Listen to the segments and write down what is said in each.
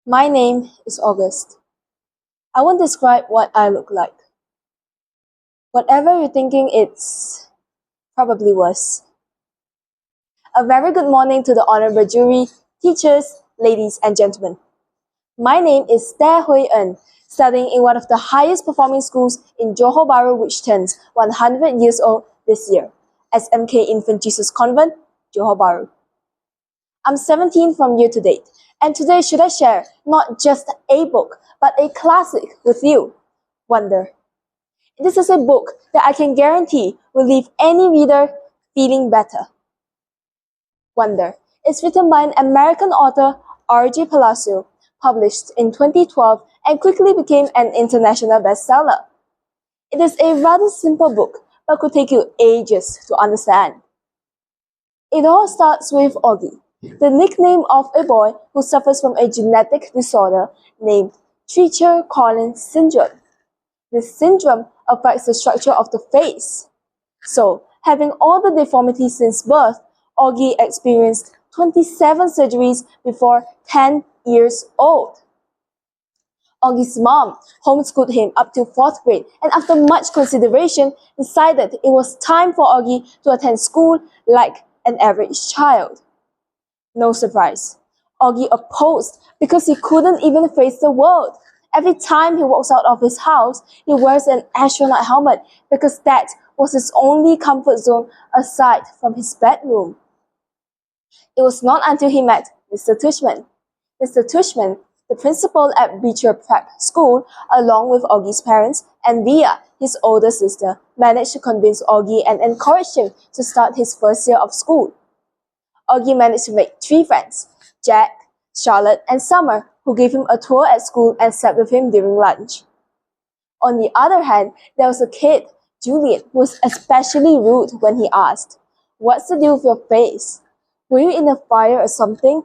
My name is August. I won't describe what I look like. Whatever you're thinking, it's probably worse. A very good morning to the honorable jury, teachers, ladies and gentlemen. My name is Teh Hui, studying in one of the highest performing schools in Johor Bahru, which turns 100 years old this year, SMK Infant Jesus Convent, Johor Bahru. I'm 17 from year to date, and today should I share not just a book, but a classic with you, Wonder. This is a book that I can guarantee will leave any reader feeling better. Wonder is written by an American author, R.J. PALACIO, published in 2012 and quickly became an international bestseller. It is a rather simple book, but could take you ages to understand. It all starts with Augie, the nickname of a boy who suffers from a genetic disorder named Treacher-Collins syndrome. This syndrome affects the structure of the face. So, having all the deformities since birth, Augie experienced 27 surgeries before 10 years old. Augie's mom homeschooled him up to 4th grade and after much consideration decided it was time for Augie to attend school like an average child. No surprise, Augie opposed because he couldn't even face the world. Every time he walks out of his house, he wears an astronaut helmet because that was his only comfort zone aside from his bedroom. It was not until he met Mr. Tushman. Mr. Tushman, the principal at Bicara Prep School, along with Augie's parents, and via his older sister, managed to convince Augie and encourage him to start his first year of school. Augie managed to make 3 friends, Jack, Charlotte, and Summer, who gave him a tour at school and sat with him during lunch. On the other hand, there was a kid, Julian, who was especially rude when he asked, "What's the deal with your face? Were you in a fire or something?"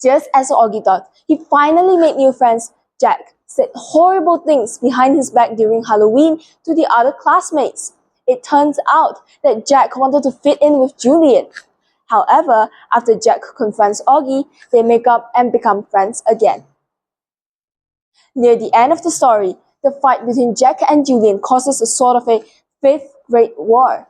Just as Augie thought, he finally made new friends. Jack said horrible things behind his back during Halloween to the other classmates. It turns out that Jack wanted to fit in with Julian. However, after Jack confronts Augie, they make up and become friends again. Near the end of the story, the fight between Jack and Julian causes a sort of a 5th grade war.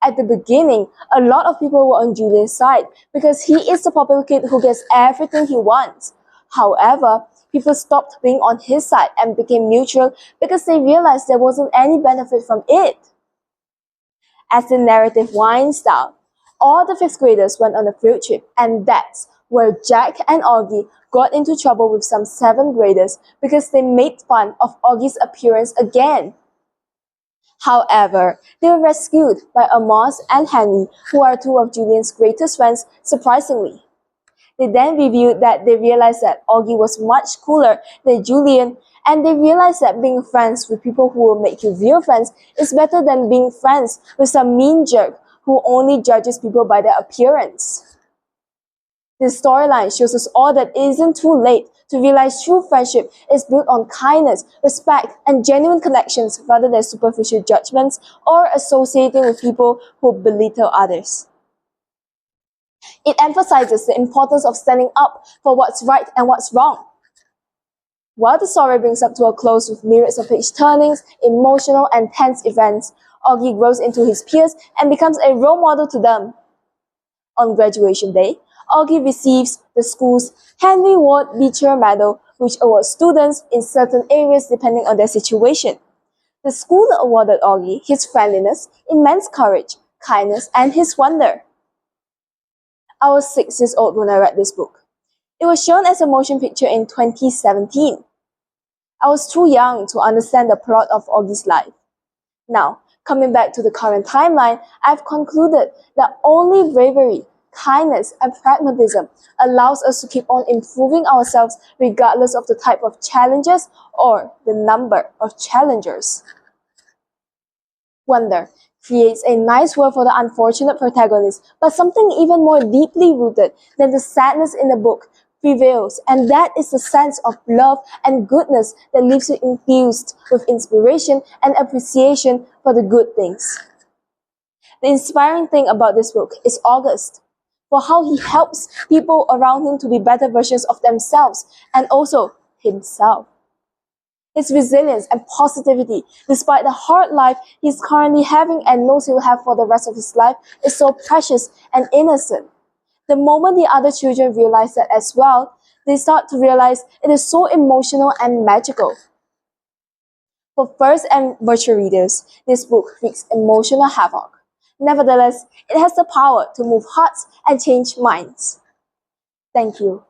At the beginning, a lot of people were on Julian's side because he is the popular kid who gets everything he wants. However, people stopped being on his side and became neutral because they realized there wasn't any benefit from it. As the narrative winds down, all the 5th graders went on a field trip, and that's where Jack and Augie got into trouble with some 7th graders because they made fun of Augie's appearance again. However, they were rescued by Amos and Henry, who are 2 of Julian's greatest friends, surprisingly. They then revealed that they realized that Augie was much cooler than Julian, and they realized that being friends with people who will make you real friends is better than being friends with some mean jerk who only judges people by their appearance. This storyline shows us all that it isn't too late to realize true friendship is built on kindness, respect, and genuine connections rather than superficial judgments or associating with people who belittle others. It emphasizes the importance of standing up for what's right and what's wrong. While the story brings up to a close with myriads of page turnings, emotional and tense events, Augie grows into his peers and becomes a role model to them. On graduation day, Augie receives the school's Henry Ward Beecher Medal, which awards students in certain areas depending on their situation. The school awarded Augie his friendliness, immense courage, kindness, and his wonder. I was 6 years old when I read this book. It was shown as a motion picture in 2017. I was too young to understand the plot of Augie's life. Now, coming back to the current timeline, I've concluded that only bravery, kindness, and pragmatism allows us to keep on improving ourselves regardless of the type of challenges or the number of challengers. Wonder creates a nice world for the unfortunate protagonist, but something even more deeply rooted than the sadness in the book prevails, and that is the sense of love and goodness that leaves you infused with inspiration and appreciation for the good things. The inspiring thing about this book is August. for how he helps people around him to be better versions of themselves and also himself. His resilience and positivity, despite the hard life he's currently having and knows he'll have for the rest of his life, is so precious and innocent. The moment the other children realize that as well, they start to realize it is so emotional and magical. For first and virtual readers, this book wreaks emotional havoc. Nevertheless, it has the power to move hearts and change minds. Thank you.